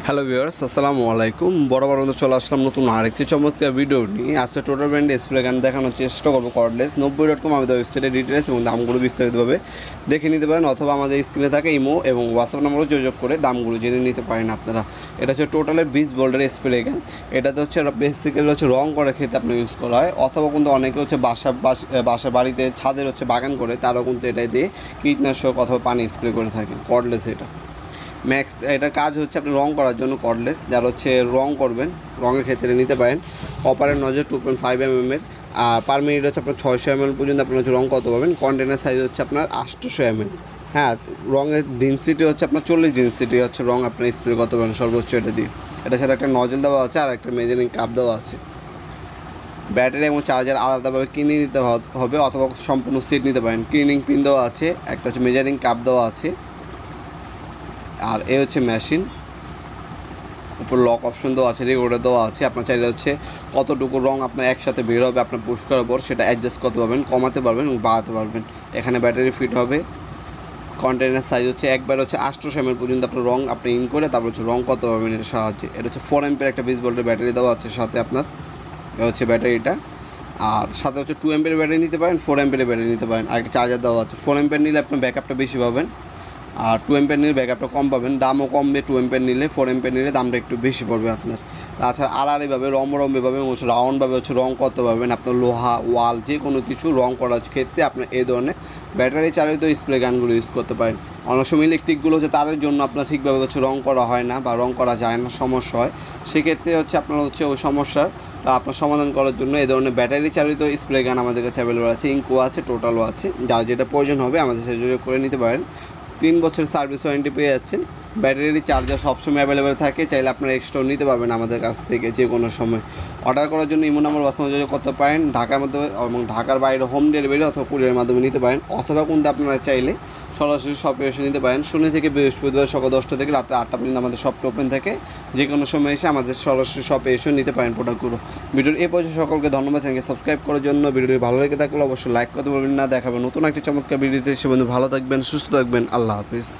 Hello viewers, আসসালামু আলাইকুম। বরাবর মতো চলে আসলাম নতুন আরেকটি চমৎকার ভিডিও নিয়ে। আজকে টোটাল ব্র্যান্ড স্প্রে গান দেখানোর চেষ্টা করবো কর্ডলেস 90.com আমাদের ওয়েবসাইটে ডিটেলস এবং দামগুলো বিস্তারিতভাবে দেখে নিতে পারেন, অথবা আমাদের স্ক্রিনে থাকে ইমো এবং হোয়াটসঅ্যাপ নম্বরও যোগাযোগ করে দামগুলো জেনে নিতে পারেন আপনারা। এটা হচ্ছে টোটালের 20 ভোল্টের স্প্রে গান। এটাতে হচ্ছে বেসিক্যালি হচ্ছে রং করে খেতে আপনার ইউজ করা হয়, অথবা কিন্তু অনেকে হচ্ছে বাসা বাড়িতে ছাদের হচ্ছে বাগান করে তারাও কিন্তু এটাই দিয়ে কীটনাশক অথবা পানি স্প্রে করে থাকেন। কর্ডলেস এটা কাজ হচ্ছে আপনি রং করার জন্য কর্ডলেস, যারা হচ্ছে রং করবেন রঙের ক্ষেত্রে নিতে পারেন। কপারের নজর 2.5 mm এর, আর পার মিনিট হচ্ছে আপনার 600 ml পর্যন্ত আপনার হচ্ছে রং করতে পারবেন। কন্টেনার সাইজ হচ্ছে আপনার 800 ml। হ্যাঁ, রঙের ডেনসিটি হচ্ছে আপনার 40 ডেনসিটি হচ্ছে রং আপনার স্প্রে করতে পারেন সর্বোচ্চ এটা দিয়ে। এটা সাথে একটা নজল দেওয়া আছে আর একটা মেজারিং কাপ দেওয়া আছে। ব্যাটারি এবং চার্জার আলাদাভাবে কিনে নিতে হবে, অথবা সম্পূর্ণ সেট নিতে পারেন। ক্লিনিং পিন দেওয়া আছে, একটা হচ্ছে মেজারিং কাপ দেওয়া আছে, আর এ হচ্ছে মেশিন। উপর লক অপশন দেওয়া আছে, রেগুলেটর দেওয়া আছে। আপনার চাইলে হচ্ছে কতটুকু রং আপনার একসাথে বের হবে আপনার পুশ করার পর সেটা অ্যাডজাস্ট করতে পারবেন, কমাতে পারবেন এবং বাড়াতে পারবেন। এখানে ব্যাটারি ফিট হবে। কন্টেনার সাইজ হচ্ছে একবার হচ্ছে 800 ml পর্যন্ত আপনার রং আপনি ইন করে তারপর হচ্ছে রং করতে পারবেন এর সাহায্যে। এটা হচ্ছে 4 অ্যাম্পিয়ার একটা 20 ভোল্টের ব্যাটারি দেওয়া আছে সাথে আপনার। এটা হচ্ছে ব্যাটারিটা, আর সাথে হচ্ছে 2 অ্যাম্পিয়ার ব্যাটারি নিতে পারেন, 4 অ্যাম্পিয়ার ব্যাটারি নিতে পারেন। আর একটা চার্জার দেওয়া আছে। 4 অ্যাম্পিয়ার নিলে আপনার ব্যাকআপটা বেশি পাবেন, আর 2 অ্যাম্পিয়ার নিলে ব্যাকআপটা কম পাবেন, দামও কমবে। 2 অ্যাম্পিয়ার নিলে 4 অ্যাম্পিয়ার নিলে দামটা একটু বেশি পড়বে আপনার। তাছাড়া আড়াআড়িভাবে রম্বরম্বিভাবে হচ্ছে রাউন্ডভাবে হচ্ছে রং করতে পারবেন আপনার লোহা ওয়াল যে কোনো কিছু রং করার ক্ষেত্রে আপনার এই ধরনের ব্যাটারি চালিত স্প্রে গানগুলো ইউজ করতে পারেন। অনেক সময় ইলেকট্রিকগুলো হচ্ছে তারের জন্য আপনার ঠিকভাবে হচ্ছে রং করা হয় না বা রং করা যায় না, সমস্যা হয়। সেক্ষেত্রে হচ্ছে আপনার হচ্ছে ওই সমস্যার আপনার সমাধান করার জন্য এই ধরনের ব্যাটারি চালিত স্প্রে গান আমাদের কাছে অ্যাভেলেবল আছে। ইঙ্কো আছে, টোটালও আছে। যার যেটা প্রয়োজন হবে আমাদের সাথে যোগাযোগ করে নিতে পারেন। 3 বছরের সার্ভিস ওয়ারেন্টি পেয়ে যাচ্ছেন। ব্যাটারি চার্জার সবসময় অ্যাভেলেবেল থাকে, চাইলে আপনারা এক্সট্রা নিতে পারবেন আমাদের কাছ থেকে যে কোনো সময়। অর্ডার করার জন্য ইমো নাম্বার হোয়াটসঅ্যাপে যোগাযোগ করতে পারেন। ঢাকার মধ্যে এবং ঢাকার বাইরে হোম ডেলিভারি অথবা কুরিয়ারের মাধ্যমে নিতে পারেন, অথবা কিন্তু আপনারা চাইলে সরাসরি শপে এসে নিতে পারেন। শনি থেকে বৃহস্পতিবার সকাল 10টা থেকে রাত্রে 8টা পর্যন্ত আমাদের শপটা ওপেন থাকে। যে কোনো সময় এসে আমাদের সরাসরি শপে এসে নিতে পারেন প্রোডাক্টগুলো। ভিডিওর এই পর্যন্ত সকলকে ধন্যবাদ। চ্যানেলকে সাবস্ক্রাইব করার জন্য। ভিডিওটি ভালো লেগে থাকলে অবশ্যই লাইক করতে পারবেন না। দেখাবেন নতুন একটি চমৎকার ভিডিওতে। সে বন্ধু ভালো থাকবেন, সুস্থ থাকবেন। আল্লাহ হাফিজ।